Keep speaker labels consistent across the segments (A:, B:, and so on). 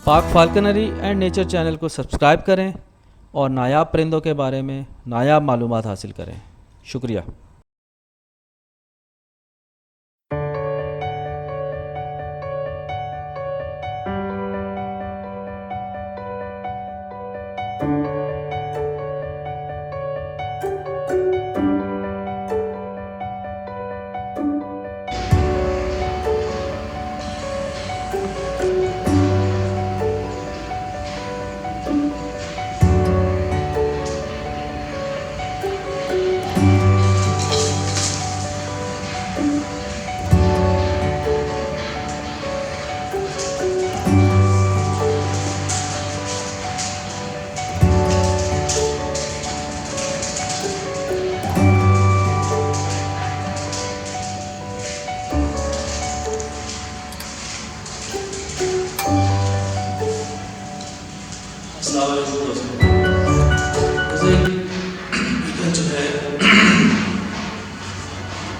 A: پاک فالکنری and nature channel کو subscribe کریں اور نایاب پرندوں کے بارے میں نایاب معلومات حاصل کریں۔ شکریہ۔
B: السلام علیکم دوستوں، جو ہے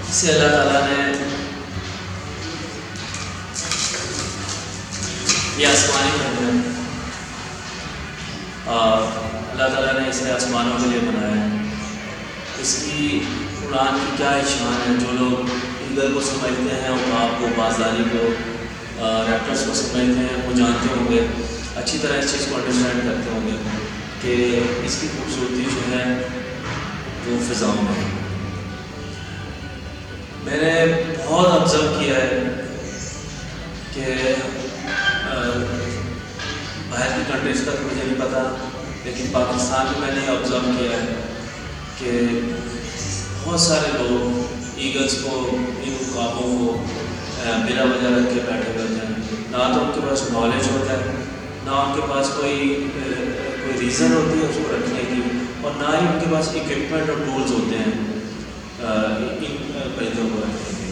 B: اسے اللہ تعالیٰ نے یہ آسمانی بنایا ہے اور اللہ تعالیٰ نے اسے آسمانوں کے لیے بنایا ہے۔ اس کی اڑان کی کیا شان ہے۔ جو لوگ ایگل کو سمجھتے ہیں، عقاب کو، بازداری کو، ریپٹرس کو سمجھتے ہیں، وہ جانتے ہوں گے، اچھی طرح اس چیز کو انڈرسٹینڈ کرتے ہوں گے کہ اس کی خوبصورتی جو ہے وہ فضاؤں میں ہے۔ میں نے بہت آبزرو کیا ہے کہ باہر کی کنٹریز کا تو مجھے نہیں پتا، لیکن پاکستان میں نے آبزرو کیا ہے کہ بہت سارے لوگ ایگلس کو، ان عقابوں کو بلا وجہ رکھ کے بیٹھے ہوتے ہیں۔ نہ تو ان کے پاس نالج ہوتا ہے، نہ ان کے پاس کوئی ریزن ہوتی ہے اس کو رکھنے کی، اور نہ ہی ان کے پاس اکوپمنٹ اور ٹولز ہوتے ہیں ان پرندوں کو رکھنے کے۔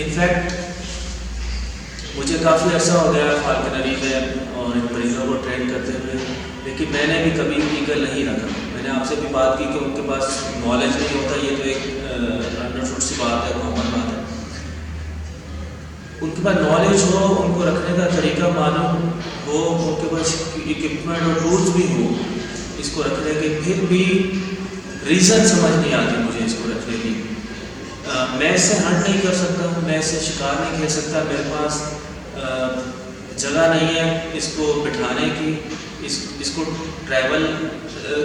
B: انفیکٹ مجھے کافی عرصہ ہو گیا فالکنری میں اور ان پرندوں کو ٹرین کرتے ہوئے، لیکن میں نے بھی کبھی ایگل نہیں رکھا۔ میں نے آپ سے بھی بات کی کہ ان کے پاس نالج نہیں ہوتا، یہ تو ایک انڈرسٹوڈ سی بات ہے، کامن بات ہے۔ ان کے پاس نالج ہو، ان کو رکھنے کا طریقہ معلوم ہو، ان کے پاس اکوپمنٹ اور ٹولس بھی ہو اس کو رکھنے کے، پھر بھی ریزن سمجھ نہیں آتی مجھے اس کو رکھنے کی۔ میں اس سے ہنٹ نہیں کر سکتا ہوں، میں اس سے شکار نہیں کھیل سکتا، میرے پاس جگہ نہیں ہے اس کو بٹھانے کی، اس کو ٹریول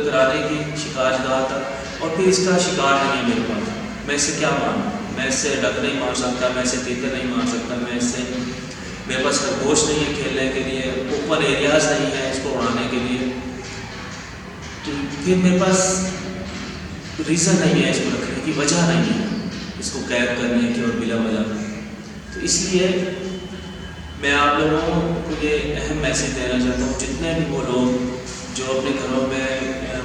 B: کرانے کی شکار جگہ تک، اور پھر اس کا شکار نہیں میرے پاس۔ میں اس سے کیا ماروں؟ میں اس سے ڈک نہیں مار سکتا، میں اس سے تیتر نہیں مار سکتا، میرے پاس خرگوش نہیں ہے کھیلنے کے لیے، اوپن ایریاز نہیں ہے اس کو اڑانے کے لیے، تو پھر میرے پاس ریزن نہیں ہے اس کو رکھنے کی، وجہ نہیں ہے اس کو قید کرنے کی اور بلا وجہ۔ تو اس لیے میں آپ لوگوں کو یہ اہم میسیج دینا چاہتا ہوں، جتنے بھی وہ لوگ جو اپنے گھروں میں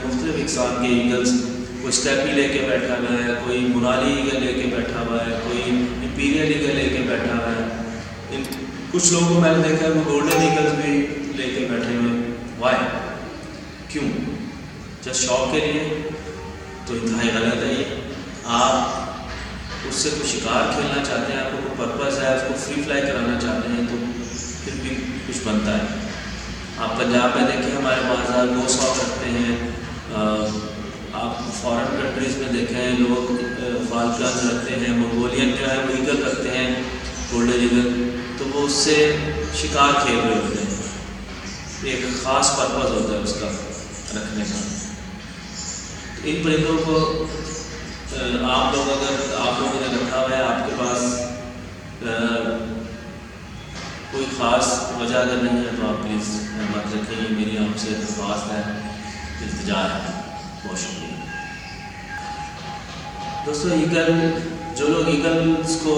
B: مختلف اقسام کے ایگلس، کوئی اسٹیپی لے کے بیٹھا ہوا ہے، کوئی منالی ایگل لے کے بیٹھا ہوا ہے، کوئی امپیریل ایگل لے کے بیٹھا ہوا ہے، کچھ لوگوں کو میں نے دیکھا ہے وہ گولڈن ایگلس بھی لے کے بیٹھے ہوئے ہیں۔ وائی؟ کیوں؟ جسٹ شوق کے لیے؟ تو انتہائی غلط ہے یہ۔ آپ اس سے کوئی شکار کھیلنا چاہتے ہیں، آپ کو کوئی پرپز ہے، اس کو فری فلائی کرانا چاہتے ہیں، تو پھر بھی کچھ بنتا ہے۔ آپ پنجاب میں دیکھیں، ہمارے بازار گوس ہاک رکھتے ہیں، آپ فارن کنٹریز میں دیکھیں لوگ فالکنز رکھتے ہیں، منگولین جو ہے وہ ایگل رکھتے ہیں، گولڈن ایگل، تو وہ اس سے شکار کھیل رہے ہوتے ہیں، ایک خاص پرپز ہوتا ہے اس کا رکھنے کا۔ ان پرندوں کو آپ لوگوں نے رکھا ہوا ہے، آپ کے پاس کوئی خاص وجہ اگر نہیں ہے تو آپ پلیز مت رکھیں، یہ میری آپ سے درخواست ہے، التجا ہے۔ بہت شکریہ دوستو۔ ایگل، جو لوگ ایگلس کو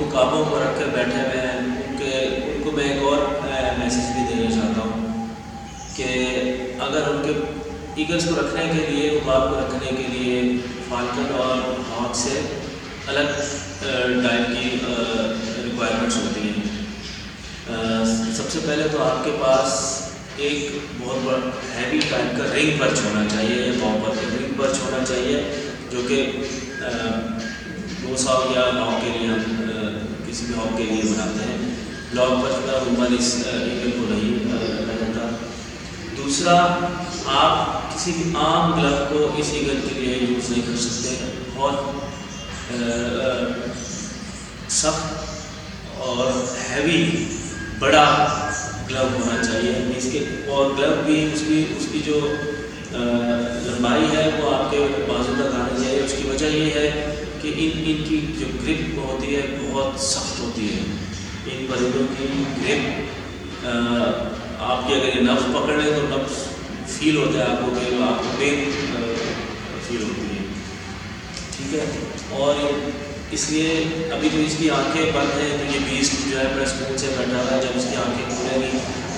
B: عقابوں کو رکھ کے بیٹھے ہوئے ہیں، ان کو میں ایک اور میسیج بھی دینا چاہتا ہوں کہ اگر ان کے ایگلس کو رکھنے کے لیے، عقاب کو رکھنے کے لیے فالکن اور ہاک سے الگ ٹائپ کی ریکوائرمنٹس ہوتی ہیں۔ سب سے پہلے تو آپ کے پاس ایک بہت بڑا ہیوی ٹائپ کا رنگ برچ ہونا چاہیے، یا پاپر رنگ برچ ہونا چاہیے، جو کہ بوس ہاک یا ہاک کے لیے ہم کسی بھی ہاک کے لیے بناتے ہیں. لاک پر عموماً اس ایگل کو نہیں رکھا جاتا. دوسرا، آپ کسی بھی عام گلو کو اس ایگل کے لیے یوز نہیں کر سکتے. بہت سخت اور ہیوی بڑا گلو ہونا چاہیے اس کے، اور گلو بھی اس کی جو لمبائی ہے وہ آپ کے بازو تک آنی چاہیے. اس کی وجہ یہ ہے کہ ان کی جو گرپ ہوتی ہے بہت سخت ہوتی ہے. ان پرندوں کی گرپ آپ کی اگر یہ نبض پکڑ لیں تو نبض فیل ہوتا ہے آپ کو، کہ آپ کو پین فیل ہوتی ہے. ٹھیک ہے. اور اس لیے ابھی جو اس کی آنکھیں بند ہیں تو یہ بیسٹ جو ہے بڑا سکون سے بیٹھا ہوا ہے. جب اس کی آنکھیں کھلیں گی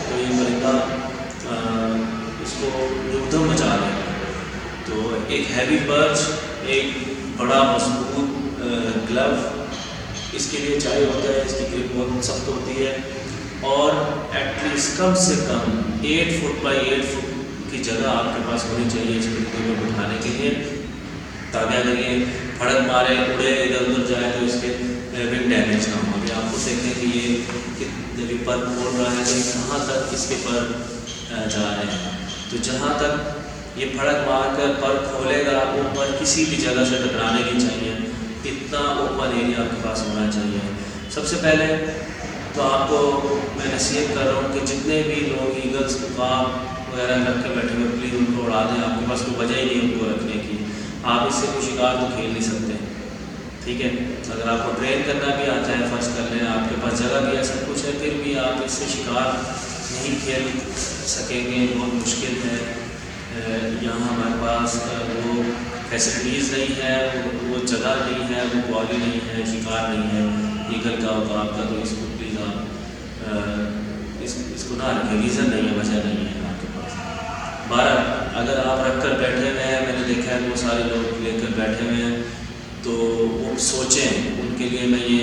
B: تو یہ پرندہ اس کو دم مچا دے گا. تو ایک ہیوی پرچ، ایک بڑا مضبوط گلو اس کے لیے چاہیے ہوتا ہے. اس کی گرپ بہت سخت ہوتی ہے، اور ایٹ لیسٹ کم سے کم 8 فٹ بائی 8 فٹ کی جگہ آپ کے پاس ہونی چاہیے اس پرندے کو بٹھانے کے لیے، تاکہ اگر یہ پھڑک مارے اڑے ادھر ادھر جائے تو اس کے ونگ ڈیمیج نہ ہو. ابھی آپ کو دیکھیں کہ یہ جب یہ پر کھول رہا ہے تو کہاں تک اس کے پر جا رہے ہیں. تو جہاں تک یہ پھڑک مار کر پر کھولے گا وہ پر کسی بھی جگہ سے ٹکرانے نہیں چاہیے. اتنا اوپن ایریا آپ کے پاس ہونا چاہیے. سب سے پہلے تو آپ کو میں نصیحت کر رہا ہوں کہ جتنے بھی لوگ ایگلس عقاب وغیرہ رکھ کے بیٹھے ہوئے پلیز ان کو اڑا دیں. آپ کے پاس کوئی وجہ ہی نہیں ان کو رکھنے کی. آپ اس سے کوئی شکار تو کھیل نہیں سکتے. ٹھیک ہے. اگر آپ کو ٹرین کرنا بھی آتا ہے، فرض کر لیں آپ کے پاس جگہ بھی ہے، سب کچھ ہے، پھر بھی آپ اس سے شکار نہیں کھیل سکیں گے. بہت مشکل ہے. یہاں ہمارے پاس وہ فیسلٹیز نہیں ہے، وہ جگہ نہیں ہے، وہ کوالی نہیں ہے، شکار نہیں ہے ایگل کا عقاب کا. تو اس کو پلیز آپ اس کو نہ رکھیں. ریزن نہیں ہے، وجہ نہیں ہے آپ کے پاس. 12 اگر آپ رکھ کر بیٹھے ہوئے ہیں، میں نے دیکھا ہے وہ سارے لوگ لے کر بیٹھے ہوئے ہیں، تو وہ سوچیں. ان کے لیے میں یہ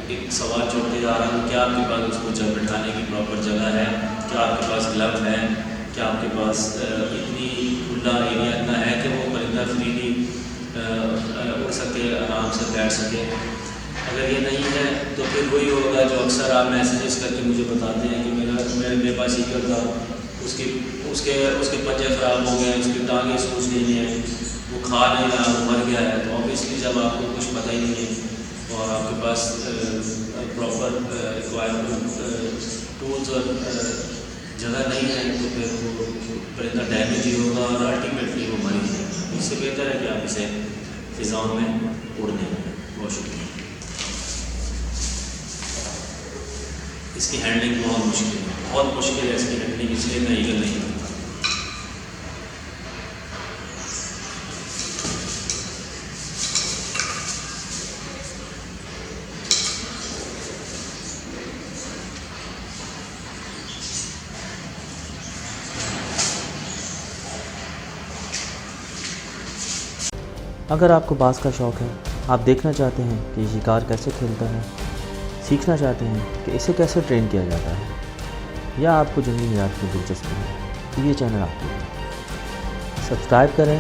B: ایک سوال چھوڑتے جا رہا ہوں. کیا آپ کے پاس اس کو جب بٹھانے کی پراپر جگہ ہے؟ کیا آپ کے پاس گلو ہے؟ کیا آپ کے پاس اتنی کھلا ایریا اتنا ہے کہ وہ پرندہ فریلی اڑ سکے، آرام سے بیٹھ سکے؟ اگر یہ نہیں ہے تو پھر وہی ہوگا جو اکثر آپ میسیجز کر کے مجھے بتاتے ہیں کہ میرے پاس ایگل تھا، اس کے پنجے خراب ہو گئے، اس کی ٹانگیں سوج نہیں ہیں، وہ کھا نہیں رہا، وہ مر گیا ہے. تو اوبیسلی جب آپ کو کچھ پتہ ہی نہیں ہے اور آپ کے پاس پراپر ریکوائرمنٹ ٹولز اور جگہ نہیں ہے تو پھر وہ پرندہ ڈیمیج ہی ہوگا اور الٹیمیٹلی وہ مر ہی جائے گا. اس سے بہتر ہے کہ آپ اسے فضاؤں میں اڑ دیں. بہت شکریہ. اس کی ہینڈلنگ بہت مشکل ہے، بہت مشکل ہے اس کی ہینڈلنگ، اس لیے میں ایگل نہیں کرتا.
A: اگر آپ کو باز کا شوق ہے، آپ دیکھنا چاہتے ہیں کہ یہ شکار کیسے کھیلتا ہے، سیکھنا چاہتے ہیں کہ اسے کیسے ٹرین کیا جاتا ہے، یا آپ کو جنگلی حیات میں دلچسپی ہے تو یہ چینل آپ کے لیے. سبسکرائب کریں،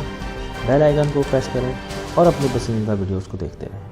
A: بیل آئیکن کو پریس کریں اور اپنے پسندیدہ ویڈیوز کو دیکھتے رہیں.